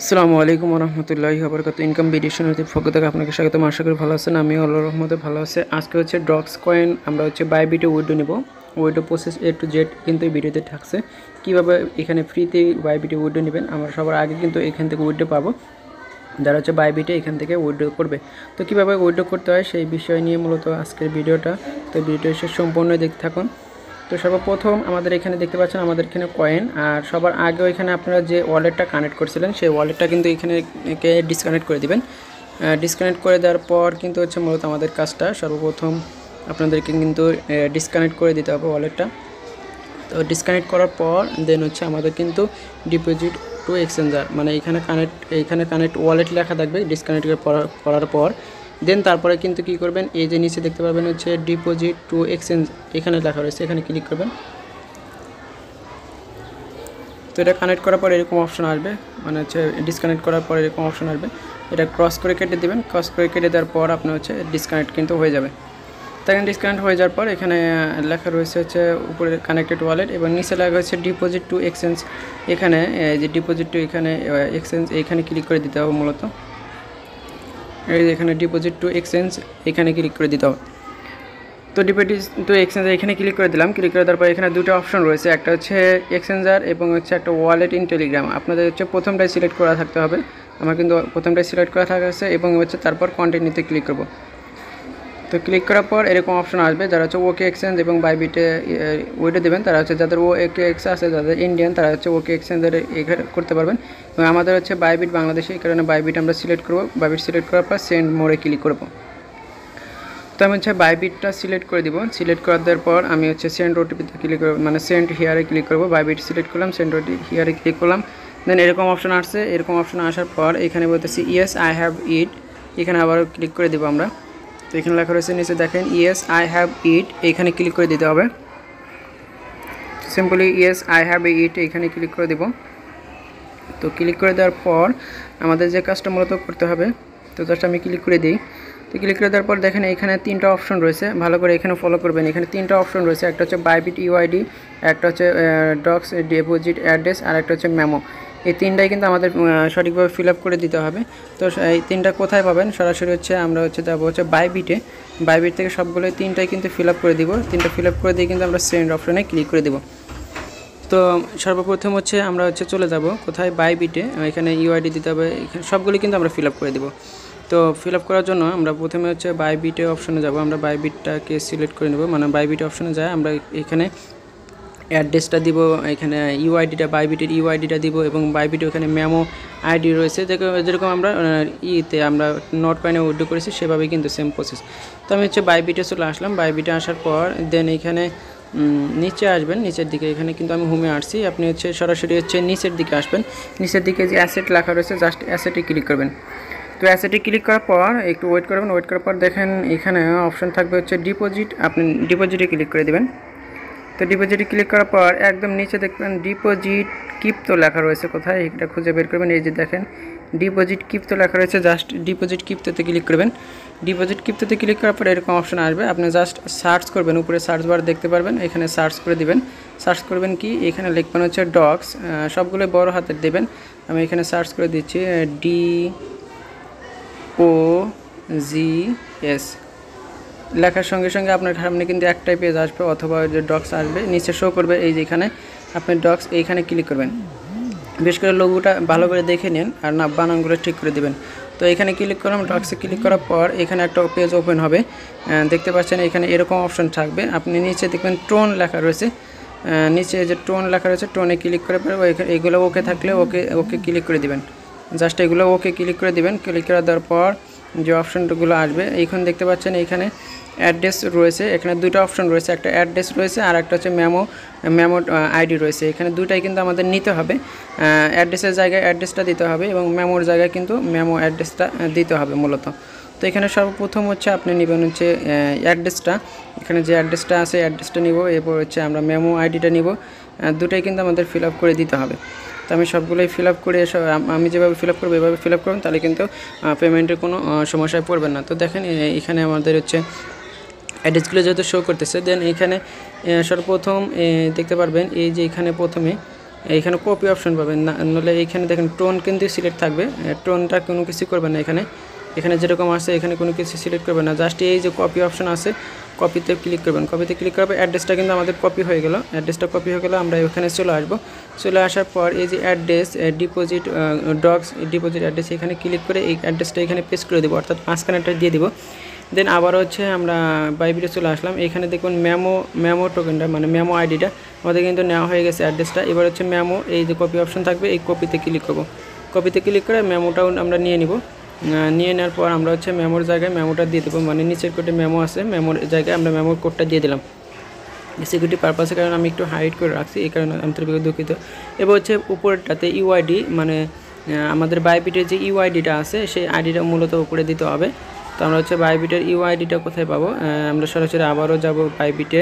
আসসালামু আলাইকুম রহমতুল্লাহি ওয়াবারাকাতুহু। ইনকাম ভিডিওশনের পক্ষ থেকে আপনাকে স্বাগতম। আশা করি ভালো আছেন। আমি আল্লাহর রহমতে ভালো আছে। আজকে হচ্ছে ডক্স কয়েন আমরা হচ্ছে বাইবিটে উইডো নেব। Widow process A to Z কিন্তু এই ভিডিওতে থাকছে। কীভাবে এখানে ফ্রিতে বাইবিটে উইডো নেবেন, আমরা সবার আগে কিন্তু এখান থেকে উইডো পাবো যারা হচ্ছে বাইবিটে এখান থেকে উইড্রো করবে। তো কীভাবে উইড্রো করতে হয় সেই বিষয় নিয়ে মূলত আজকের ভিডিওটা। তো ভিডিওটা সম্পূর্ণ দেখতে থাকুন। তো সর্বপ্রথম আমাদের এখানে দেখতে পাচ্ছেন আমাদের এখানে কয়েন, আর সবার আগেও এখানে আপনারা যে ওয়ালেটটা কানেক্ট করছিলেন সেই ওয়ালেটটা কিন্তু এখানে ডিসকানেক্ট করে দিবেন। ডিসকানেক্ট করে দেওয়ার পর কিন্তু হচ্ছে মূলত আমাদের কাজটা সর্বপ্রথম আপনাদেরকে কিন্তু ডিসকানেক্ট করে দিতে হবে ওয়ালেটটা। তো ডিসকানেক্ট করার পর দেন হচ্ছে আমাদের কিন্তু ডিপোজিট টু এক্সচেঞ্জার মানে এখানে কানেক্ট ওয়ালেট লেখা থাকবে। ডিসকানেক্ট করার পর দেন তারপরে কিন্তু কী করবেন, এই যে নিচে দেখতে পাবেন হচ্ছে ডিপোজিট টু এক্সচেঞ্জ এখানে লেখা রয়েছে, এখানে ক্লিক করবেন। তো এটা কানেক্ট করার পর এরকম অপশন আসবে, মানে হচ্ছে ডিসকানেক্ট করার পর এরকম অপশন আসবে। এটা ক্রস করে কেটে দেবেন। ক্রস করে কেটে দেওয়ার পর আপনার হচ্ছে ডিসকানেক্ট কিন্তু হয়ে যাবে। তখন ডিসকানেক্ট হয়ে যাওয়ার পর এখানে লেখা রয়েছে হচ্ছে উপরে কানেক্টেড ওয়ালেট এবং নিচে লেখা হচ্ছে ডিপোজিট টু এক্সচেঞ্জ। এখানে যে ডিপোজিট টু এখানে এক্সচেঞ্জ এখানে ক্লিক করে দিতে হবে। মূলত এই যে এখানে ডিপোজিট টু এক্সচেঞ্জ এখানে ক্লিক করে দিতে হবে। তো ডিপোজিট টু এক্সচেঞ্জার এখানে ক্লিক করে দিলাম। ক্লিক করে দেওয়ার পর এখানে দুটো অপশন রয়েছে, একটা হচ্ছে এক্সচেঞ্জার এবং হচ্ছে একটা ওয়ালেট ইন টেলিগ্রাম। আপনাদের হচ্ছে প্রথমটাই সিলেক্ট করা থাকতে হবে। আমার কিন্তু প্রথমটাই সিলেক্ট করা থাকছে এবং হচ্ছে তারপর কন্টিনিউতে ক্লিক করব। তো ক্লিক করার পর এরকম অপশন আসবে, যারা হচ্ছে ওকে এক্সচেঞ্জ এবং বাইবিটে উইডো দেবেন তারা হচ্ছে যাদের ওকে এক্স আছে, যাদের ইন্ডিয়ান তারা হচ্ছে ওকে এক্সচেঞ্জের এখানে করতে পারবেন। এবং আমাদের হচ্ছে বাইবিট বাংলাদেশে, এই কারণে বাইবিট আমরা সিলেক্ট করব। বাইবিট সিলেক্ট করার পর সেন্ড মোড়ে ক্লিক করব। তো আমি হচ্ছে বাইবিটটা সিলেক্ট করে দিব। সিলেক্ট করে দেওয়ার পর আমি হচ্ছে সেন্ড ওটিপিতে ক্লিক করব, মানে সেন্ড হিয়ারে ক্লিক করব। বাইবিট সিলেক্ট করলাম, সেন্ড হিয়ারে ক্লিক করলাম। দেন এরকম অপশন আসছে। এরকম অপশন আসার পর এখানে বলতেছি ইয়েস আই হ্যাভ ইট, এখানে আবার ক্লিক করে দেবো আমরা। তো এখানে লেখা রয়েছে নিচে দেখেন ইয়েস আই হ্যাভ ইট, এইখানে ক্লিক করে দিতে হবে। Simply yes I have it এখানে ক্লিক করে দেব। তো ক্লিক করে দেওয়ার পর আমাদের যে কাজটা মূলত করতে হবে, তো জাস্ট আমি ক্লিক করে দিই। তো ক্লিক করে দেওয়ার পর দেখেন এখানে তিনটা অপশন রয়েছে, ভালো করে এখানে ফলো করবেন। এখানে তিনটা অপশন রয়েছে, একটা হচ্ছে বাইবিট ইউআইডি, একটা হচ্ছে ডক্স ডিপোজিট অ্যাড্রেস, আর একটা হচ্ছে মেমো। এই তিনটাই কিন্তু আমাদের সঠিকভাবে ফিল আপ করে দিতে হবে। তো এই তিনটা কোথায় পাবেন, সরাসরি হচ্ছে আমরা হচ্ছে যাবো হচ্ছে বাইবিটে। বাইবিট থেকে সবগুলোই তিনটাই কিন্তু ফিল আপ করে দিব। তিনটা ফিল আপ করে দিয়ে কিন্তু আমরা সেন্ড অপশনে ক্লিক করে দেবো। তো সর্বপ্রথম হচ্ছে আমরা হচ্ছে চলে যাব কোথায়, বাইবিটে। এখানে ইউআইডি দিতে হবে, এখানে সবগুলি কিন্তু আমরা ফিল আপ করে দেবো। তো ফিল আপ করার জন্য আমরা প্রথমে হচ্ছে বাইবিটে অপশনে যাব। আমরা বাইবিটটাকে সিলেক্ট করে নেব, মানে বাইবিট অপশনে যায় আমরা এখানে অ্যাড্রেসটা দিব, এখানে ইউআইডিটা বাইবিটের ইউআইডিটা দিব এবং বাইবিটে ওখানে মেমো আইডি রয়েছে, যেরকম আমরা আমরা নোট কয়েনে উইথড্র করেছি সেভাবেই কিন্তু সেম প্রসেস। তো আমি হচ্ছে বাইবিটে চলে আসলাম। বাইবিটে আসার পর দেন এখানে নিচে আসবেন, নিচের দিকে। এখানে কিন্তু আমি হোমে আসছি, আপনি হচ্ছে সরাসরি হচ্ছে নিচের দিকে আসবেন। নিচের দিকে যে অ্যাসেট লেখা রয়েছে জাস্ট অ্যাসেটে ক্লিক করবেন। তো অ্যাসেটে ক্লিক করার পর একটু ওয়েট করবেন। ওয়েট করার পর দেখেন এখানে অপশন থাকবে হচ্ছে ডিপোজিট, আপনি ডিপোজিটে ক্লিক করে দেবেন। তো ডিপোজিটে ক্লিক করার পর একদম নিচে দেখবেন ডিপোজিট কিপ্তো লেখা রয়েছে, কোথায় এটা খুঁজে বের করবেন। এই যে দেখেন ডিপোজিট কিপ্তো লেখা রয়েছে, জাস্ট ডিপোজিট কিপ্তোতে ক্লিক করবেন। ডিপোজিট কিপ্তোতে ক্লিক করার পর এরকম অপশন আসবে, আপনি জাস্ট সার্চ করবেন, উপরে সার্চ বার দেখতে পারবেন, এখানে সার্চ করে দিবেন। সার্চ করবেন কি, এখানে লিখবেন হচ্ছে ডক্স, সবগুলো বড় হাতের দেবেন। আমি এখানে সার্চ করে দিচ্ছি DOGS লেখার সঙ্গে সঙ্গে আপনার সামনে কিন্তু একটাই পেজ আসবে, অথবা যে ডক্স আসবে, নিচে শো করবে এই যে এখানে আপনি ডক্স এইখানে ক্লিক করবেন। বিশেষ করে লোগোটা ভালো করে দেখে নিন আর না বানানগুলো ঠিক করে দেবেন। তো এখানে ক্লিক করলাম, ডক্সে ক্লিক করার পর এখানে একটা পেজ ওপেন হবে, দেখতে পাচ্ছেন এখানে এরকম অপশন থাকবে। আপনি নিচে দেখবেন টোন লেখা রয়েছে, নিচে যে টোন লেখা রয়েছে টোনে ক্লিক করে পরে এগুলো ওকে থাকলে ওকে ক্লিক করে দিবেন। জাস্ট এগুলো ওকে ক্লিক করে দিবেন। ক্লিক করে দেওয়ার পর যে অপশনগুলো আসবে এইখানে দেখতে পাচ্ছেন এখানে অ্যাড্রেস রয়েছে, এখানে দুটো অপশন রয়েছে, একটা অ্যাড্রেস রয়েছে আর একটা হচ্ছে মেমো আইডি রয়েছে। এখানে দুটাই কিন্তু আমাদের নিতে হবে, অ্যাড্রেসের জায়গায় অ্যাড্রেসটা দিতে হবে এবং মেমোর জায়গায় কিন্তু মেমো অ্যাড্রেসটা দিতে হবে মূলত। তো এখানে সর্বপ্রথম হচ্ছে আপনি নেবেন হচ্ছে অ্যাড্রেসটা, এখানে যে অ্যাড্রেসটা আছে অ্যাড্রেসটা নিব, এরপর হচ্ছে আমরা মেমো আইডিটা নিব, দুটাই কিন্তু আমাদের ফিল আপ করে দিতে হবে। তো আমি সবগুলোই ফিল আপ করে আমি যেভাবে ফিল আপ করবো এভাবে ফিল আপ করবেন, তাহলে কিন্তু পেমেন্টের কোনো সমস্যায় পড়বেন না। তো দেখেন এখানে আমাদের হচ্ছে অ্যাড্রেসগুলো যেহেতু শো করতেছে, দেন এখানে সর্বপ্রথম দেখতে পারবেন এই যে এখানে প্রথমে এইখানে কপি অপশন পাবেন না, নাহলে এইখানে দেখেন টোন কিন্তু সিলেক্ট থাকবে, টোনটা কোনো কিছু করবেন না। এখানে যেরকম আছে এখানে কোনো কিছু সিলেক্ট করবেন না, জাস্ট এই যে কপি অপশন আছে কপিতে ক্লিক করবেন। কপিতে ক্লিক করবে অ্যাড্রেসটা কিন্তু আমাদের কপি হয়ে গেল। অ্যাড্রেসটা কপি হয়ে গেলে আমরা এখানে চলে আসবো। চলে আসার পর এই যে address deposit dogs deposit address এখানে ক্লিক করে এই অ্যাড্রেসটা এখানে পেস্ট করে দেবো, অর্থাৎ মাঝখানেটা দিয়ে দেবো। দেন আবার হচ্ছে আমরা বাইবিটে চলে আসলাম। এখানে দেখুন মেমো টোকেনটা মানে মেমো আইডিটা আমাদের কিন্তু নেওয়া হয়ে গেছে অ্যাড্রেসটা। এবার হচ্ছে মেমো এই যে কপি অপশন থাকবে এই কপিতে ক্লিক করব। কপিতে ক্লিক করে মেমোটাও আমরা নিয়ে নিব। নিয়ে নেওয়ার পর আমরা হচ্ছে মেমোর জায়গায় মেমোটা দিয়ে দেবো, মানে নিচের কোডে মেমো আছে মেমোর জায়গায় আমরা মেমোর কোডটা দিয়ে দিলাম। সিকিউরিটি পারপাসের কারণে আমি একটু হাইড করে রাখছি, এই কারণে আন্তরিকভাবে দুঃখিত। এবার হচ্ছে উপরটাতে ইউআইডি মানে আমাদের বাইবিটের যে ইউআইডিটা আছে সেই আইডিটা মূলত উপরে দিতে হবে। তো আমরা হচ্ছে বাইবিটের ইউআইডিটা কোথায় পাবো, আমরা সরাসরি আবারও যাব বাইবিটে।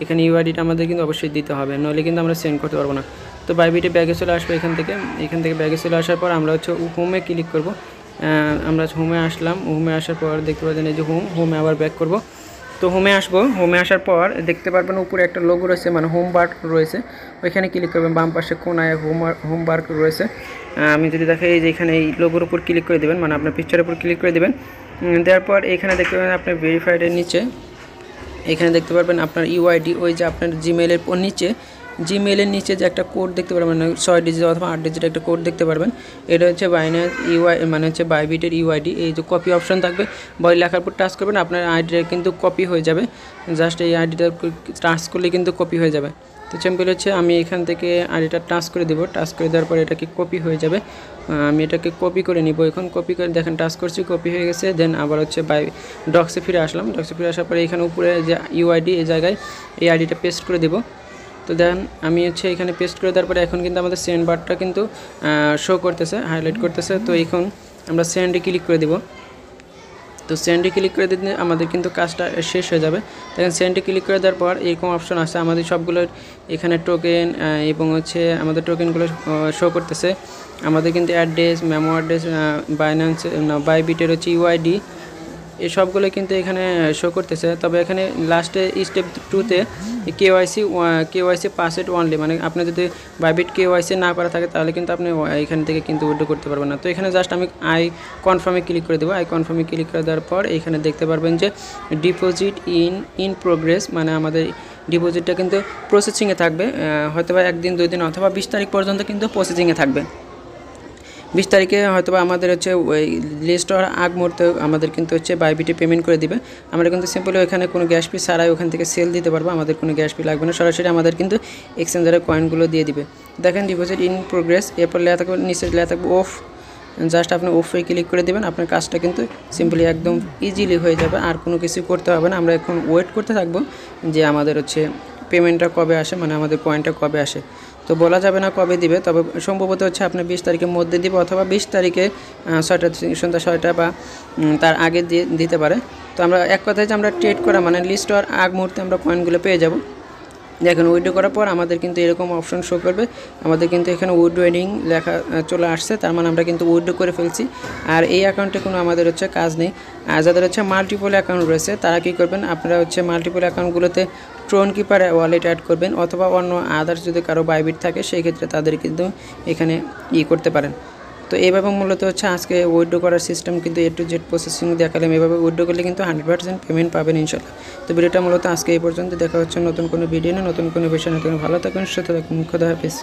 এখানে ইউআইডিটা আমাদের কিন্তু অবশ্যই দিতে হবে, নইলে কিন্তু আমরা সেন্ড করতে পারবো না। তো বাইবিটে ব্যাগে চলে আসবো। এখান থেকে ব্যাগে চলে আসার পর আমরা হচ্ছে হোমে ক্লিক করব। আমরা হোমে আসলাম। হোমে আসার পর দেখতে পাচ্ছেন এই যে হোমে আবার ব্যাক করব। তো হোমে আসবো। হোমে আসার পর দেখতে পারবেন উপরে একটা লোগো রয়েছে মানে হোম বার্ক রয়েছে, ওইখানে ক্লিক করবেন। বাম পাশে কোনায় হোম বার্ক রয়েছে। আমি যদি দেখাই এই যে এখানে এই লোগোর উপর ক্লিক করে দেবেন, মানে আপনার পিকচারের উপর ক্লিক করে দেবেন। দেওয়ার পর এখানে দেখতে পাবেন আপনার ভেরিফাইডের নিচে এখানে দেখতে পারবেন আপনার ইউআইডি, ওই যে আপনার জিমেইলের জিমেইলের নিচে যে একটা কোড দেখতে পারবেন, 6 ডিজিট অথবা 8 ডিজিট একটা কোড দেখতে পারবেন। এটা হচ্ছে বাইন্যান্স মানে হচ্ছে বাইবিটের ইউআইডি। এই যে কপি অপশন থাকবে, বই লেখার পর টাচ করবেন, আপনার আইডিটা কিন্তু কপি হয়ে যাবে। জাস্ট এই আইডিটা টাচ করলে কিন্তু কপি হয়ে যাবে। তো সিম্পল হচ্ছে আমি এখান থেকে আইডিটা টাচ করে দেবো। টাচ করে দেওয়ার পর এটাকে কপি হয়ে যাবে। আমি এটাকে কপি করে নিব। এখন কপি করে দেখেন টাচ করছি, কপি হয়ে গেছে। দেন আবার হচ্ছে ডক্সে ফিরে আসলাম। ডক্সে ফিরে আসার পরে এখানে উপরে যে ইউআইডি এই জায়গায় এই আইডিটা পেস্ট করে দেবো। তো দেন আমি হচ্ছে এখানে পেস্ট করে দেওয়ার পরে এখন কিন্তু আমাদের সেন্ড বারটা কিন্তু শো করতেছে, হাইলাইট করতেছে। তো এখন আমরা সেন্ডে ক্লিক করে দেব। তো সেন্ডে ক্লিক করে দিলে আমাদের কিন্তু কাজটা শেষ হয়ে যাবে। দেখেন সেন্ডে ক্লিক করে দেওয়ার পর এরকম অপশন আছে, আমাদের সবগুলোর এখানে টোকেন এবং হচ্ছে আমাদের টোকেনগুলো শো করতেছে। আমাদের কিন্তু অ্যাড্রেস মেমো অ্যাড্রেস বাইন্যান্স বাইবিটের হচ্ছে ইউআইডি এই সবগুলো কিন্তু এখানে শো করতেছে। তবে এখানে লাস্টে স্টেপ 2তে কেওয়াইসি পাসওয়ার্ড অনলি, মানে আপনি যদি বাইবিট কেওয়াইসি না করা থাকে তাহলে কিন্তু আপনি এখান থেকে কিন্তু উইথড্র করতে পারবেন না। তো এখানে জাস্ট আমি আই কনফার্মে ক্লিক করে দেবো। আই কনফার্মে ক্লিক করে দেওয়ার পর এখানে দেখতে পারবেন যে ডিপোজিট ইন প্রোগ্রেস, মানে আমাদের ডিপোজিটটা কিন্তু প্রসেসিংয়ে থাকবে, হয়তো বা 1 দিন 2 দিন অথবা 20 তারিখ পর্যন্ত কিন্তু প্রসেসিংয়ে থাকবে। 20 তারিখে হয়তো আমাদের হচ্ছে ওই লিস্ট হওয়ার আগ মুহূর্তে আমাদের কিন্তু হচ্ছে বাইবিটে পেমেন্ট করে দিবে। আমরা কিন্তু সিম্পলি ওখানে কোনো গ্যাস ফি ছাড়াই ওখান থেকে সেল দিতে পারবো, আমাদের কোনো গ্যাস ফি লাগবে না, সরাসরি আমাদের কিন্তু এক্সচেঞ্জারে কয়েনগুলো দিয়ে দিবে। দেখেন ডিপোজিট ইন প্রোগ্রেস, এরপর লেখা থাকবে নিচে লেখা থাকবে অফ, জাস্ট আপনি অফে ক্লিক করে দেবেন। আপনার কাজটা কিন্তু সিম্পলি একদম ইজিলি হয়ে যাবে, আর কোনো কিছু করতে হবে না। আমরা এখন ওয়েট করতে থাকবো যে আমাদের হচ্ছে পেমেন্টটা কবে আসে, মানে আমাদের কয়েনটা কবে আসে। তো বলা যাবে না কবে দিবে, তবে সম্ভবত হচ্ছে আপনার 20 তারিখের মধ্যে দিবে, অথবা 20 তারিখে সন্ধ্যা 6টা বা তার আগে দিতে পারে। তো আমরা এক কথায় যে আমরা ট্রেড করা মানে লিস্ট হওয়ার আগ মুহূর্তে আমরা কয়েনগুলো পেয়ে যাব। দেখেন উইথড্র করার পর আমাদের কিন্তু এরকম অপশন শো করবে, আমাদের কিন্তু এখানে উইথড্রয়িং লেখা চলে আসছে, তার মানে আমরা কিন্তু উইথড্র করে ফেলছি। আর এই অ্যাকাউন্টে কোনো আমাদের হচ্ছে কাজ নেই। আর যাদের হচ্ছে মাল্টিপল অ্যাকাউন্ট রয়েছে তারা কী করবেন, আপনারা হচ্ছে মাল্টিপল অ্যাকাউন্টগুলোতে ট্রোন কিপার ওয়ালেট অ্যাড করবেন, অথবা অন্য আদার্স যদি কারো বাইবিট থাকে সেই ক্ষেত্রে তাদের কিন্তু এখানে করতে পারেন। তো এইভাবে মূলত হচ্ছে আজকে উইথড্র করার সিস্টেম কিন্তু A to Z প্রসেসিং দেখালাম। এভাবে উইথড্র করলে কিন্তু 100% পেমেন্ট পাবেন ইনশাল্লাহ। তো ভিডিওটা মূলত আজকে এই পর্যন্ত, দেখা হচ্ছে নতুন কোনো ভিডিও নিয়ে, নতুন কোনো বিষয় নিয়ে। ভালো থাকুন, সুস্থ থাকুন, খোদা হাফেজ।